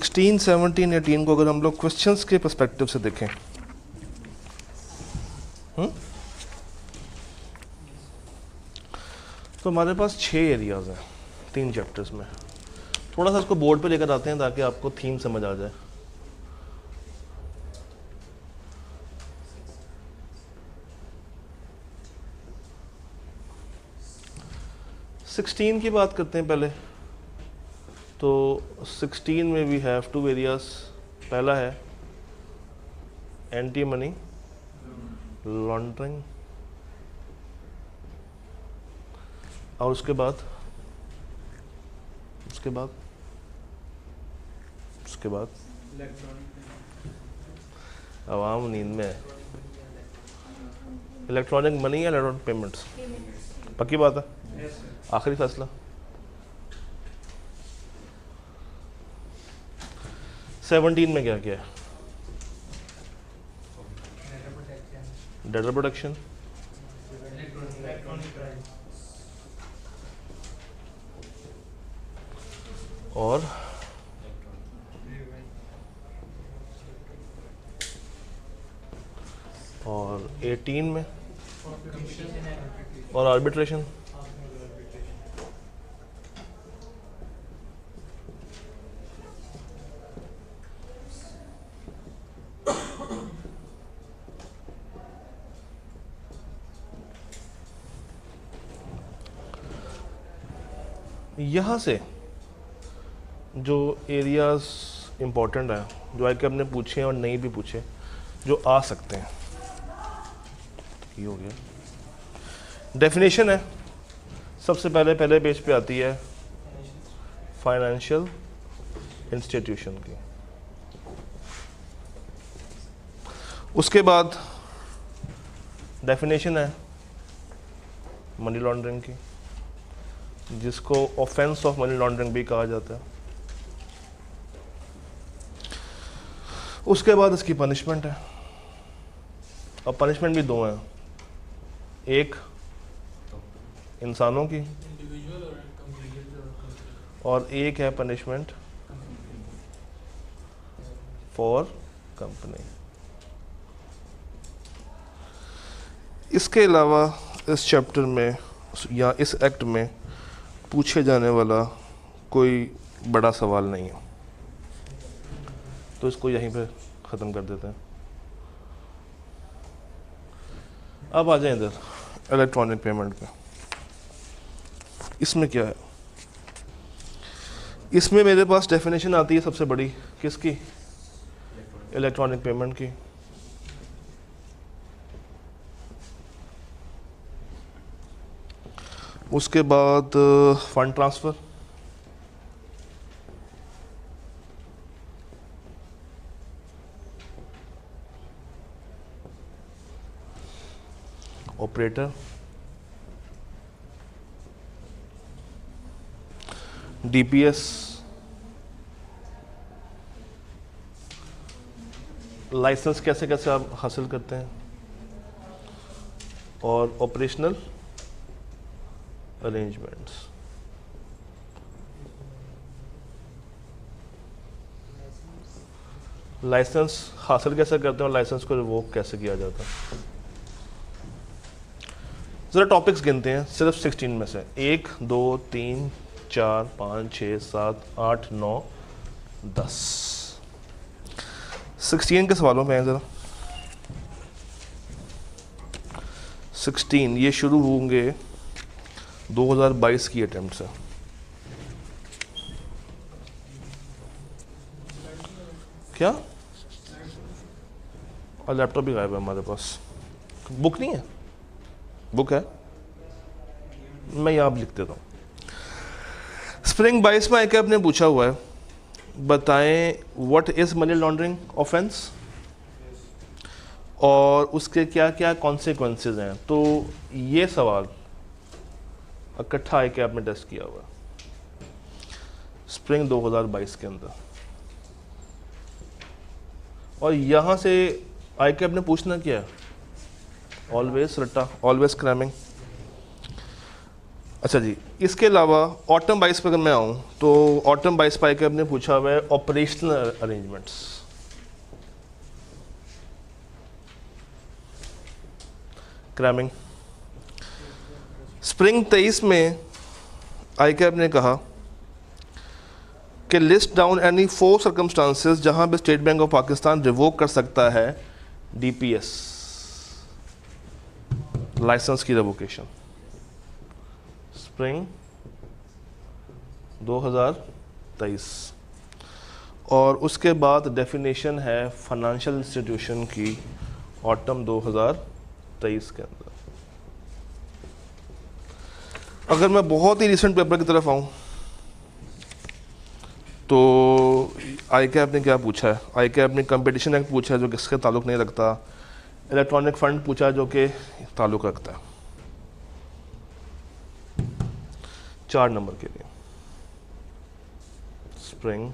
16, 17, 18 को अगर हम लोग क्वेश्चंस के पर्सपेक्टिव से देखें, तो हमारे पास 6 एरियाज हैं 3 चैप्टर्स में। थोड़ा सा इसको बोर्ड पे लेकर आते हैं ताकि आपको थीम समझ आ जाए। की बात करते हैं पहले। तो 16 में वी हैव 2 एरियाज। पहला है एंटी मनी लॉन्ड्रिंग, और उसके बाद आवाम नींद में है। इलेक्ट्रॉनिक मनी या इलेक्ट्रॉनिक पेमेंट्स? पक्की बात है? आखिरी फैसला? सेवनटीन में क्या क्या है? डेटा प्रोटेक्शन, और 18 में और आर्बिट्रेशन। यहाँ से जो एरियाज इम्पोर्टेंट हैं, जो आई के अपने पूछे और नहीं भी पूछे, जो आ सकते हैं, ये हो गया। डेफिनेशन है सबसे पहले पेज पे आती है फाइनेंशियल इंस्टीट्यूशन की। उसके बाद डेफिनेशन है मनी लॉन्ड्रिंग की, जिसको ऑफेंस ऑफ मनी लॉन्ड्रिंग भी कहा जाता है। उसके बाद इसकी पनिशमेंट है, और पनिशमेंट भी 2 हैं, एक इंसानों की और एक है पनिशमेंट फॉर कंपनी। इसके अलावा इस चैप्टर में या इस एक्ट में पूछे जाने वाला कोई बड़ा सवाल नहीं है, तो इसको यहीं पे ख़त्म कर देते हैं। अब आ जाए इधर इलेक्ट्रॉनिक पेमेंट पे। इसमें क्या है? इसमें मेरे पास डेफिनेशन आती है सबसे बड़ी, किसकी? इलेक्ट्रॉनिक पेमेंट की। उसके बाद fund transfer, operator, DPS, licence कैसे कैसे आप हासिल करते हैं, और ऑपरेशनल अरेंजमेंट्स। लाइसेंस हासिल कैसे करते हैं और लाइसेंस को रिवोक कैसे किया जाता है। ज़रा टॉपिक्स गिनते हैं सिर्फ 16 में से। 1, 2, 3, 4, 5, 6, 7, 8, 9, 10। 16 के सवालों पे हैं ज़रा। 16 ये शुरू होंगे 2022 की अटेम्प्ट से। क्या? और लैपटॉप भी गायब है हमारे पास। बुक नहीं है? बुक है, मैं यहाँ लिख देता हूँ। स्प्रिंग 22 में आके आपने पूछा हुआ है, बताएं what is money laundering offence और उसके क्या क्या कॉन्सिक्वेंसेस हैं। तो ये सवाल इकट्ठा आके आपने टेस्ट किया हुआ स्प्रिंग 2022 के अंदर, और यहाँ से आके आपने पूछना क्या है? ऑलवेज रट्टा, ऑलवेज क्रैमिंग। अच्छा जी, इसके अलावा ऑटम बाइस पर अगर मैं आऊँ तो ऑटम बाइस पर के आपने पूछा हुआ है ऑपरेशनल अरेंजमेंट्स। क्रैमिंग स्प्रिंग 23 में आई कैब ने कहा कि लिस्ट डाउन एनी 4 सर्कमस्टांसेस जहां पे state bank of Pakistan revoke कर सकता है डीपीएस लाइसेंस की रिवोकेशन। स्प्रिंग 2023 और उसके बाद डेफिनेशन है फाइनेंशियल इंस्टीट्यूशन की ऑटम 2023 के अंदर। अगर मैं बहुत ही रिसेंट पेपर की तरफ आऊँ तो आई कैब ने क्या पूछा है, आई कैब ने कंपटीशन एक्ट पूछा है जो किसके ताल्लुक़ नहीं रखता, इलेक्ट्रॉनिक फ़ंड पूछा जो कि ताल्लुक़ रखता है। 4 नंबर के लिए स्प्रिंग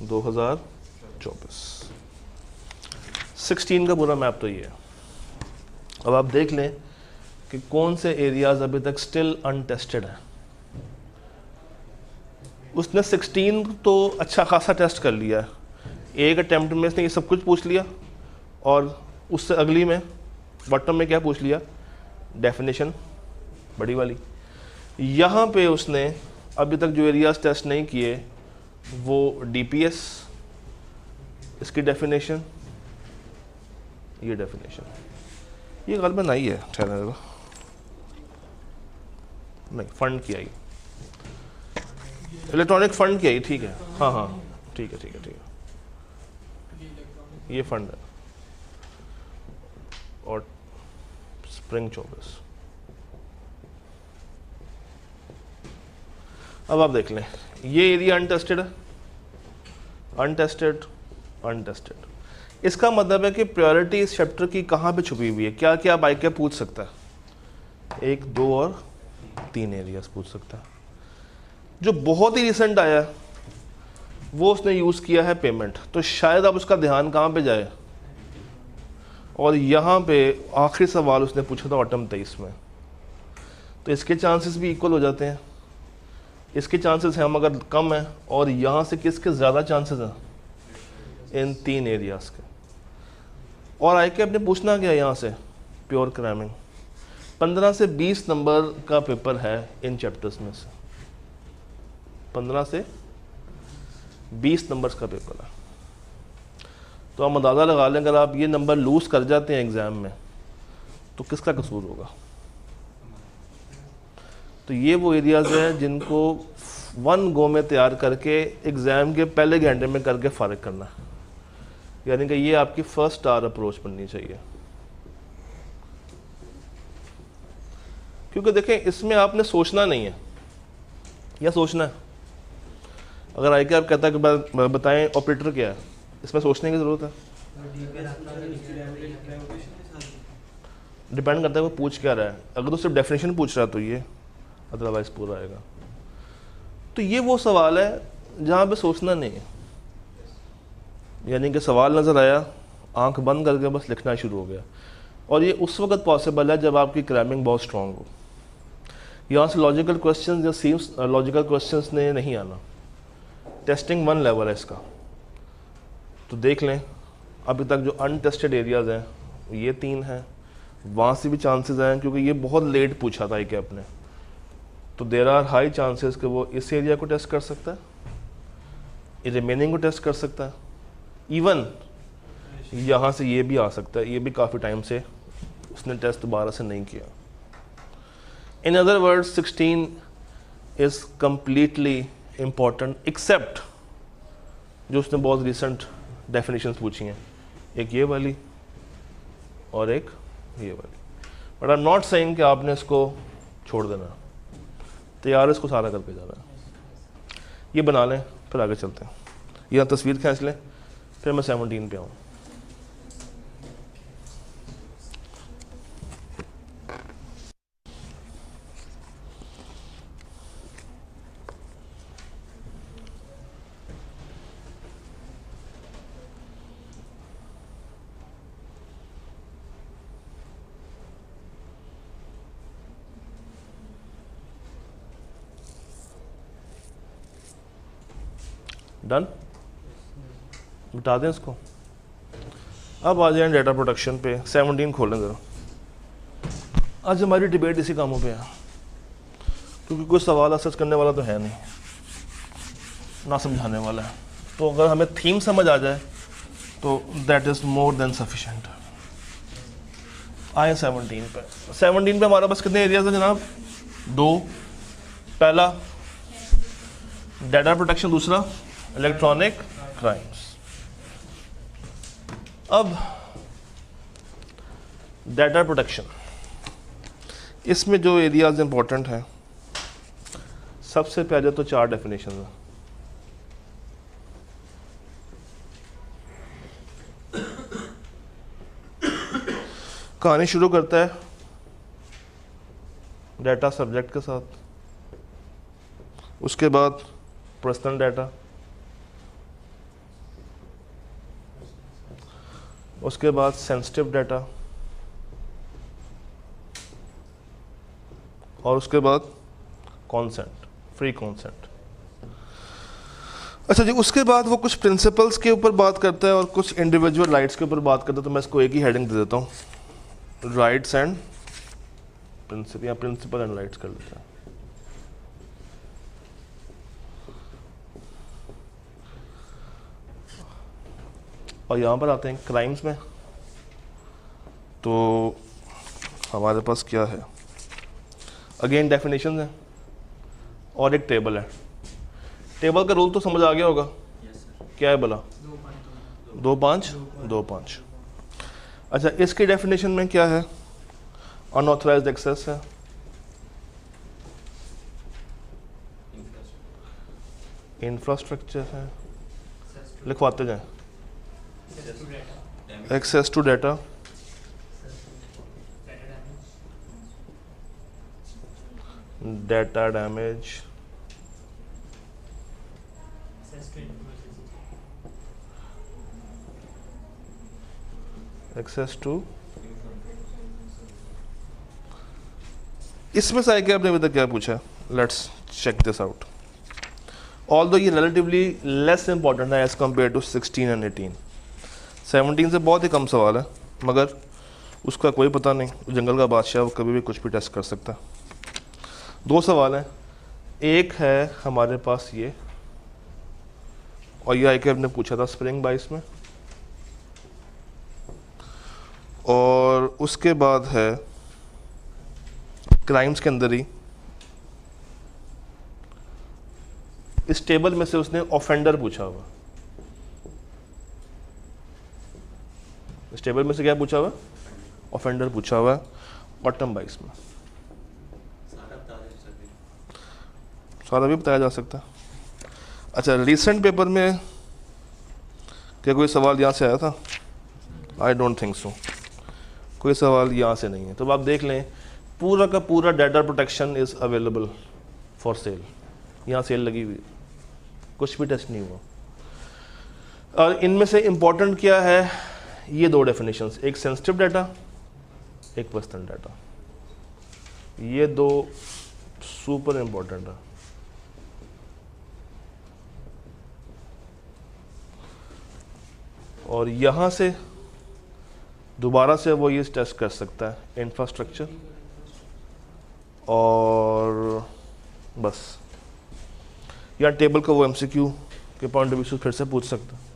2024 16 का पूरा मैप तो ये है। अब आप देख लें कि कौन से एरियाज अभी तक स्टिल अनटेस्टेड हैं। उसने 16 तो अच्छा खासा टेस्ट कर लिया है, एक अटैम्प्ट में उसने ये सब कुछ पूछ लिया और उससे अगली में बॉटम में क्या पूछ लिया, डेफिनेशन बड़ी वाली। यहाँ पे उसने अभी तक जो एरियाज टेस्ट नहीं किए वो डीपीएस, इसकी डेफिनेशन, ये डेफिनेशन, ये गलबन आई है ठहरा नहीं, फंड की आई, इलेक्ट्रॉनिक फंड की आई, ठीक है, हाँ हाँ ठीक है ठीक है ठीक है, ये फंड है और स्प्रिंग 24। अब आप देख लें ये एरिया अनटेस्टेड है, अनटेस्टेड अनटेस्टेड। इसका मतलब है कि प्रायोरिटी इस चैप्टर की कहाँ पे छुपी हुई है, क्या क्या बाइक क्या पूछ सकता है, 1 2 और 3 एरियाज पूछ सकता है। जो बहुत ही रिसेंट आया है वो उसने यूज़ किया है पेमेंट, तो शायद अब उसका ध्यान कहाँ पे जाए, और यहाँ पे आखिरी सवाल उसने पूछा था ऑटम 23 में, तो इसके चांसेस भी इक्वल हो जाते हैं। इसके चांसेस हैं हम अगर कम है, और यहाँ से किसके ज़्यादा चांसेस हैं, इन 3 एरियाज़ के। और आई के अपने पूछना क्या यहाँ से, प्योर क्रैमिंग 15 से 20 नंबर का पेपर है इन चैप्टर्स में से, 15 से 20 नंबर्स का पेपर है। तो हम अंदाज़ा लगा लें अगर आप ये नंबर लूज़ कर जाते हैं एग्ज़ाम में तो किसका कसूर होगा। तो ये वो एरियाज़ हैं जिनको 1 गो में तैयार करके एग्ज़ाम के पहले घंटे में करके फ़ारिग करना है, यानी कि ये आपकी फर्स्ट स्टार अप्रोच बननी चाहिए। क्योंकि देखें इसमें आपने सोचना नहीं है या सोचना है। अगर आई के आप कहता है कि बताएं ऑपरेटर क्या है, इसमें सोचने की ज़रूरत है, डिपेंड करता है वो पूछ क्या रहा है। अगर तो सिर्फ डेफिनेशन पूछ रहा है तो ये, अदरवाइज पूरा आएगा। तो ये वो सवाल है जहाँ पे सोचना नहीं है, यानी कि सवाल नज़र आया, आंख बंद करके बस लिखना शुरू हो गया। और ये उस वक्त पॉसिबल है जब आपकी क्रैमिंग बहुत स्ट्रॉन्ग हो। यहाँ से लॉजिकल क्वेश्चंस या सीम्स लॉजिकल क्वेश्चंस ने नहीं आना। टेस्टिंग 1 लेवल है इसका। तो देख लें अभी तक जो अनटेस्टेड एरियाज़ हैं ये 3 हैं, वहाँ से भी चांसेस हैं क्योंकि ये बहुत लेट पूछा था कि अपने, तो देर आर हाई चांसेस कि वो इस एरिया को टेस्ट कर सकता है, रिमेनिंग को टेस्ट कर सकता है, इवन यहाँ से ये भी आ सकता है। ये भी काफ़ी टाइम से उसने टेस्ट दोबारा से नहीं किया। In other words 16 is completely important except जो उसने बहुत रिसेंट डेफिनेशंस पूछी हैं, एक ये वाली और एक ये वाली। But I am not saying कि आपने इसको छोड़ देना, तैयार इसको सारा करके जाना है। ये बना लें फिर आगे चलते हैं। यहाँ तस्वीर खींच लें फिर मैं 17 पे आऊँ। डन, मिटा दें इसको। अब आ जाए डेटा प्रोटेक्शन पे, 17 खोलें ज़रा। आज हमारी डिबेट इसी कामों पे है, क्योंकि कोई सवाल असर करने वाला तो है नहीं, ना समझाने वाला है। तो अगर हमें थीम समझ आ जाए तो that is more than sufficient. आए 17 पे। 17 पे हमारा बस कितने एरियाज हैं जनाब? 2। पहला डेटा प्रोटेक्शन, दूसरा इलेक्ट्रॉनिक क्राइम्स। अब डेटा प्रोटेक्शन, इसमें जो एरियाज इंपॉर्टेंट हैं, सबसे पहले तो 4 डेफिनेशन हैं। कहानी शुरू करता है डाटा सब्जेक्ट के साथ, उसके बाद पर्सनल डाटा, उसके बाद सेंसिटिव डाटा, और उसके बाद कॉन्सेंट, फ्री कॉन्सेंट। अच्छा जी, उसके बाद वो कुछ प्रिंसिपल्स के ऊपर बात करता है और कुछ इंडिविजुअल राइट्स के ऊपर बात करता है। तो मैं इसको एक ही हेडिंग दे देता हूँ, राइट्स एंड प्रिंसिपल, या प्रिंसिपल एंड राइट्स कर लेते हैं। और यहाँ पर आते हैं क्राइम्स में। तो हमारे पास क्या है, अगेन डेफिनेशन है और एक टेबल है। टेबल का रूल तो समझ आ गया होगा। क्या है भला? 2-5 2-5। अच्छा, इसकी डेफिनेशन में क्या है? अनऑथराइज्ड एक्सेस है, इंफ्रास्ट्रक्चर है, लिखवाते जाएं, access to data, data damage, access to. इसमें से आगे आपने अभी तक क्या पूछा? Let's check this out. Although ये रिलेटिवली लेस इंपॉर्टेंट है एज कम्पेयर टू 16 एंड 18। 17 से बहुत ही कम सवाल है, मगर उसका कोई पता नहीं, जंगल का बादशाह, वो कभी भी कुछ भी टेस्ट कर सकता है। 2 सवाल हैं, एक है हमारे पास ये, और ये आके आपने पूछा था स्प्रिंग 22 में, और उसके बाद है क्राइम्स के अंदर ही इस टेबल में से उसने ऑफेंडर पूछा हुआ। इस टेबल में से क्या पूछा हुआ? ऑफेंडर पूछा हुआ है, बॉटम 22 में। सारा भी बताया जा सकता है। अच्छा, रिसेंट पेपर में क्या कोई सवाल यहाँ से आया था? आई डोंट थिंक सो, कोई सवाल यहाँ से नहीं है। तो आप देख लें, पूरा का पूरा data protection is available for sale. यहाँ सेल लगी हुई, कुछ भी टेस्ट नहीं हुआ। और इनमें से इम्पोर्टेंट क्या है? ये 2 डेफिनेशंस, एक सेंसिटिव डाटा, एक पर्सनल डाटा। ये 2 सुपर इम्पोर्टेंट है। और यहाँ से दोबारा से वो ये टेस्ट कर सकता है इंफ्रास्ट्रक्चर, और बस या टेबल का वो एमसीक्यू के पॉइंट ऑफ व्यू से फिर से पूछ सकता है।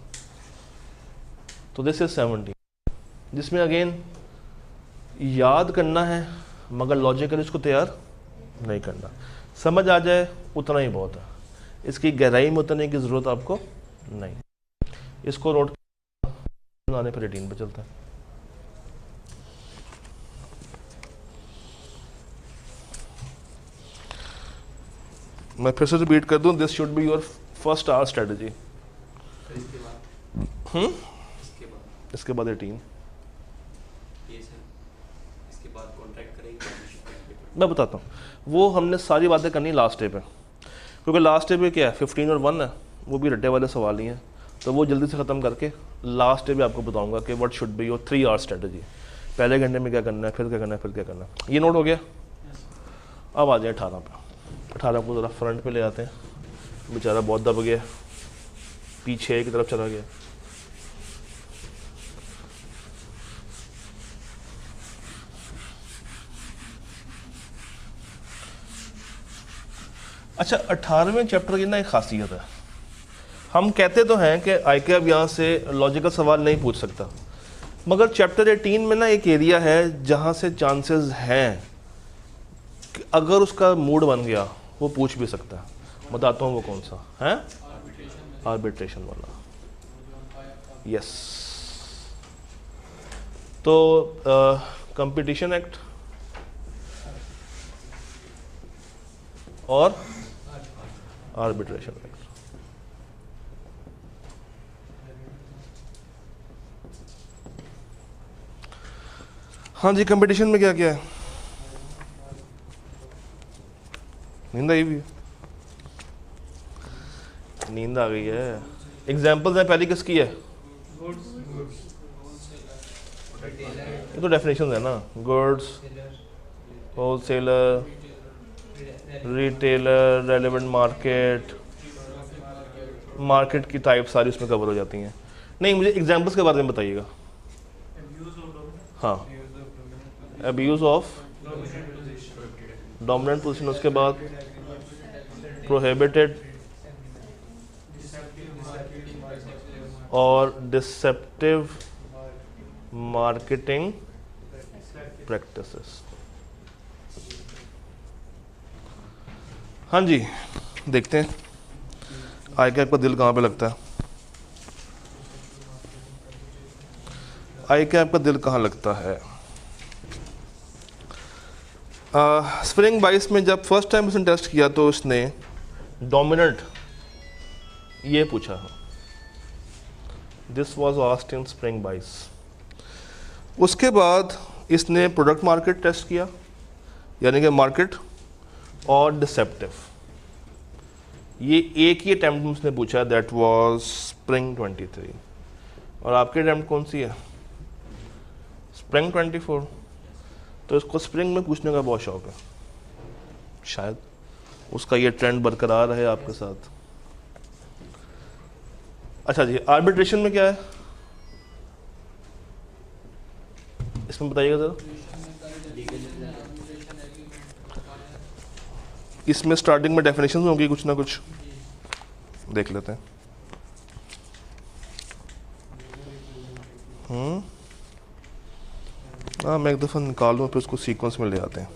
तो दिस इज 17, जिसमें अगेन याद करना है, मगर लॉजिकली इसको तैयार नहीं करना। समझ आ जाए उतना ही बहुत है, इसकी गहराई में उतरने की ज़रूरत आपको नहीं। इसको नोट आने पर 18 पे चलता है। मैं फिर से रिपीट कर दूं, this should be your first hour strategy. इसके बाद 18। मैं बताता हूँ, वो हमने सारी बातें करनी लास्ट डे पे, क्योंकि लास्ट डे पे क्या है, 15 और 1 है, वो भी रट्टे वाले सवाल ही हैं। तो वो जल्दी से ख़त्म करके लास्ट डे भी आपको बताऊंगा कि what should be your 3 hour strategy. पहले घंटे में क्या करना है, फिर क्या करना है, फिर क्या करना है। ये नोट हो गया। अब आ जाए 18 पे। 18 को ज़रा फ्रंट पे ले आते हैं, बेचारा बहुत दब गया। पीछे की तरफ चला गया। अच्छा, 18वें चैप्टर की ना एक खासियत है, हम कहते तो हैं कि आईकैब यहाँ से लॉजिकल सवाल नहीं पूछ सकता, मगर चैप्टर 18 में ना एक एरिया है जहाँ से चांसेस हैं कि अगर उसका मूड बन गया वो पूछ भी सकता है। बताता हूँ वो कौन सा है, आर्बिट्रेशन वाला। यस, तो कंपटीशन एक्ट और आर्बिट्रेशन एक्ट। हाँ जी, कंपटीशन में क्या क्या है? नींद आई भी है, नींद आ गई है। एग्जाम्पल्स है, पहली किसकी है? ये तो डेफिनेशन है ना, goods, wholesaler, retailer, relevant market, market की टाइप सारी उसमें कवर हो जाती हैं। नहीं, मुझे एग्जाम्पल्स के बारे में बताइएगा। हाँ, अब्यूज ऑफ डोमिनेंट पोजीशन, उसके बाद प्रोहिबिटेड और डिसेप्टिव मार्केटिंग प्रैक्टिसेस। हाँ जी, देखते हैं आईकैब का दिल कहाँ पे लगता है। आईकैब का दिल कहाँ लगता है? स्प्रिंग बाइस में जब फर्स्ट टाइम उसने टेस्ट किया तो उसने डोमिनेंट ये पूछा है, this was asked in spring बाइस। उसके बाद इसने प्रोडक्ट मार्केट टेस्ट किया, यानी कि मार्केट और डिसेप्टिव, ये एक ही अटैम्प्ट में उसने पूछा, दैट वाज स्प्रिंग 23। और आपके अटैम्प्ट कौन सी है? स्प्रिंग 24। तो इसको स्प्रिंग में पूछने का बहुत शौक है, शायद उसका ये ट्रेंड बरकरार रहे आपके साथ। अच्छा जी, आर्बिट्रेशन में क्या है इसमें बताइएगा ज़रा। इसमें स्टार्टिंग में डेफिनेशन होगी कुछ ना कुछ, देख लेते हैं। हाँ, मैं एक दफ़ा निकाल लूँ फिर उसको सीक्वेंस में ले आते हैं।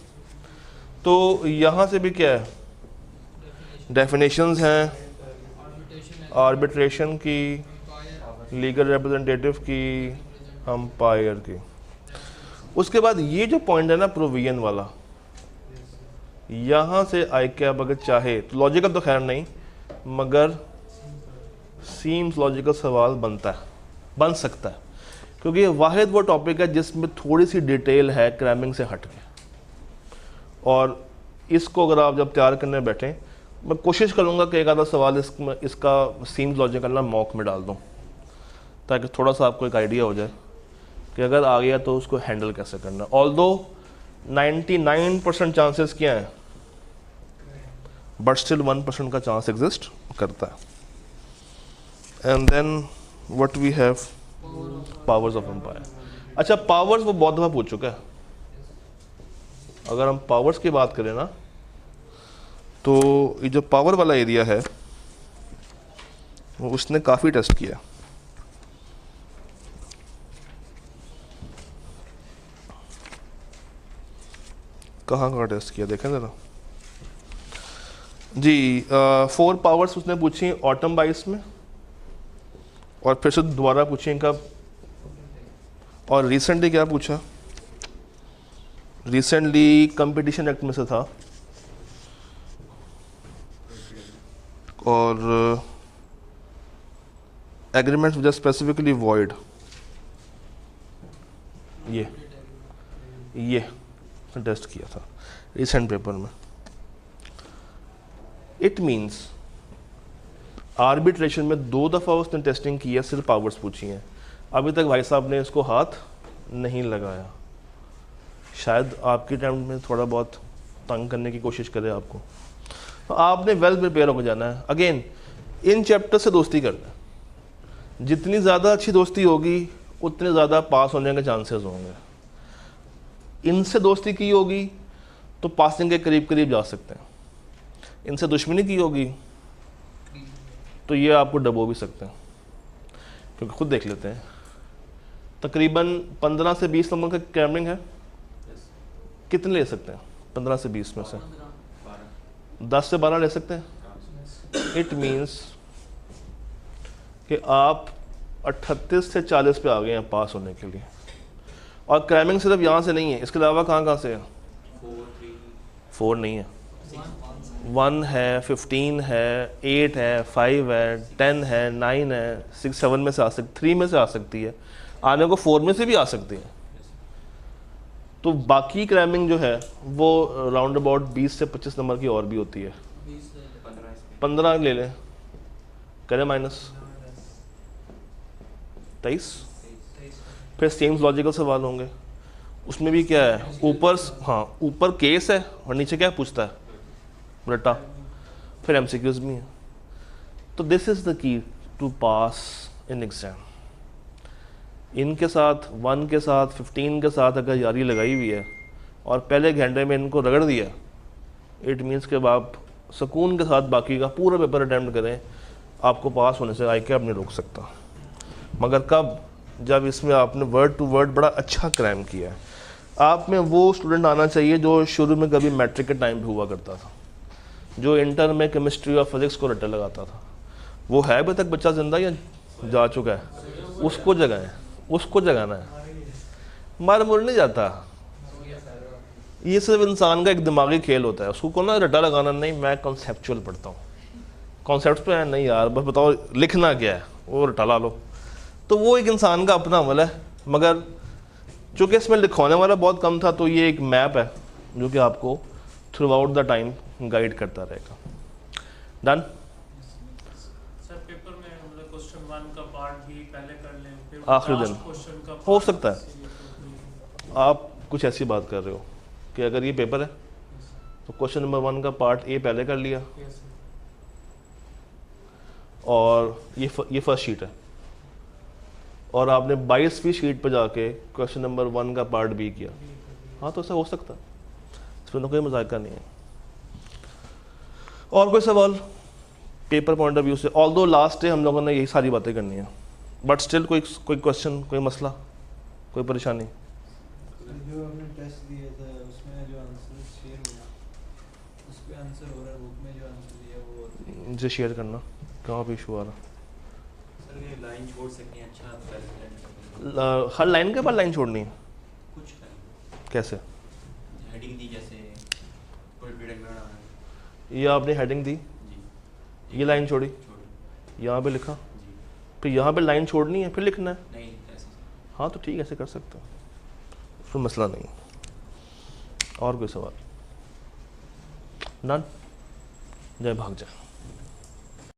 तो यहाँ से भी क्या है, डेफिनेशंस हैं, आर्बिट्रेशन की, लीगल रिप्रेजेंटेटिव की, अंपायर की। उसके बाद ये जो पॉइंट है ना प्रोविजन वाला, यहाँ से आईकैब अगर चाहे तो, लॉजिकल तो खैर नहीं, मगर सीम्स लॉजिकल सवाल बन सकता है, क्योंकि वाहिद वो टॉपिक है जिसमें थोड़ी सी डिटेल है क्रैमिंग से हट के। और इसको अगर आप जब तैयार करने बैठें, मैं कोशिश करूँगा कि एक आधा सवाल इसका सीम्स लॉजिकल ना मॉक में डाल दूँ, ताकि थोड़ा सा आपको एक आइडिया हो जाए कि अगर आ गया तो उसको हैंडल कैसे करना। ऑल्दो 99% चांसेस क्या हैं, बट स्टिल 1% का चांस एग्जिस्ट करता है। And then what we have, powers of umpire. अच्छा, पावर्स वो बहुत दफ़ा पूछ चुका है। अगर हम पावर्स की बात करें ना, तो ये जो पावर वाला एरिया है वो उसने काफ़ी टेस्ट किया। कहाँ टेस्ट किया देखें ज़रा जी। 4 पावर्स उसने पूछी ऑटम बाइस में, और फिर से दोबारा पूछी कब, और रिसेंटली क्या पूछा, रिसेंटली कंपटीशन एक्ट में से था, और agreement which are specifically void, ये टेस्ट किया था रिसेंट पेपर में। इट मीन्स आर्बिट्रेशन में 2 दफ़ा उसने टेस्टिंग की है, सिर्फ पावर्स पूछी हैं। अभी तक भाई साहब ने इसको हाथ नहीं लगाया। शायद आपके टाइम में थोड़ा बहुत तंग करने की कोशिश करे आपको, तो आपने वेल प्रिपेयर होकर जाना है। अगेन इन चैप्टर से दोस्ती करना है, जितनी ज़्यादा अच्छी दोस्ती होगी उतने ज़्यादा पास होने के चांसेस होंगे। इनसे दोस्ती की होगी तो पासिंग के करीब करीब जा सकते हैं, इनसे दुश्मनी की होगी तो ये आपको डबो भी सकते हैं, क्योंकि खुद देख लेते हैं। तकरीबन 15 से 20 नंबर का क्रैमिंग है, कितने ले सकते हैं 15 से 20 में से? 10 से 12 ले सकते हैं। इट मीन्स कि आप 38 से 40 पे आ गए हैं पास होने के लिए। और क्रैमिंग सिर्फ यहाँ से नहीं है, इसके अलावा कहाँ कहाँ से है? 4 नहीं है, 1 है, 15 है, 8 है, 5 है, 10 है, 9 है, 6 7 में से आ सकती, 3 में से आ सकती है, आने को 4 में से भी आ सकती है। तो बाकी क्रैमिंग जो है वो राउंड अबाउट 20 से 25 नंबर की और भी होती है। 15 ले लें, करें माइनस 23। फिर सेम लॉजिकल सवाल होंगे, उसमें भी क्या है, ऊपर हाँ ऊपर केस है और नीचे क्या पूछता है, रट्टा, फिर एमसीक्यूज भी है। तो this is the key to pass in exam. इनके साथ 1 के साथ 15 के साथ अगर यारी लगाई हुई है और पहले घंटे में इनको रगड़ दिया, इट मीन्स कि आप सुकून के साथ बाकी का पूरा पेपर अटैम्प्ट करें, आपको पास होने से आई कैब नहीं रोक सकता। मगर कब? जब इसमें आपने वर्ड टू वर्ड बड़ा अच्छा क्रैम किया है। आप में वो स्टूडेंट आना चाहिए जो शुरू में कभी मैट्रिक के टाइम पे हुआ करता था, जो इंटर में केमिस्ट्री और फिज़िक्स को रट्टे लगाता था। वो है अभी तक बच्चा ज़िंदा या जा चुका है? उसको जगाएं, उसको जगाना है, मार मुर नहीं जाता। ये सिर्फ इंसान का एक दिमागी खेल होता है, उसको कौन ना रट्टा लगाना नहीं, मैं कॉन्सेप्चुअल पढ़ता हूँ, कॉन्सेप्ट पे है नहीं यार, बस बताओ लिखना क्या है, वो रट्टा ला लो। तो वो एक इंसान का अपना अमल है। मगर चूँकि इसमें लिखवाने वाला बहुत कम था, तो ये एक मैप है जो कि आपको through out the time guide करता रहेगा। डन? सर पेपर में मतलब क्वेश्चन 1 का पार्ट भी पहले कर लें, फिर आखिरी दिन क्वेश्चन का हो सकता है। आप कुछ ऐसी बात कर रहे हो कि अगर ये पेपर है तो क्वेश्चन नंबर 1 का पार्ट ए पहले कर लिया और ये फर्स्ट शीट है, और आपने 22वीं शीट पर जाके क्वेश्चन नंबर 1 का पार्ट बी किया। हाँ, तो ऐसा हो सकता है, इसमें तो कोई मजाका नहीं है। और कोई सवाल पेपर पॉइंट ऑफ व्यू से? ऑल्दो लास्ट डे हम लोगों ने यही सारी बातें करनी है, बट स्टिल कोई क्वेश्चन, कोई मसला, कोई परेशानी? जो हमने टेस्ट दिया था उसमें जो आंसर शेयर हुआ, उस पे आंसर हो रहा है, बुक में जो आंसर दिया वो मुझे शेयर करना, कहाँ पे इशू आ रहा? सर ये लाइन छोड़ सकते हैं, अच्छा हर लाइन के बाद लाइन छोड़नी है? कुछ लाइन कैसे? हेडिंग दी, जैसे कोई पीरियड में ये आपने हेडिंग दी, जी ये लाइन छोड़ी, यहाँ पे लिखा, जी फिर यहाँ पे लाइन छोड़नी है, फिर लिखना है। नहीं ऐसे हाँ तो ठीक है, ऐसे कर सकते हो, उसमें मसला नहीं। और कोई सवाल? नन? जय भाग जाए।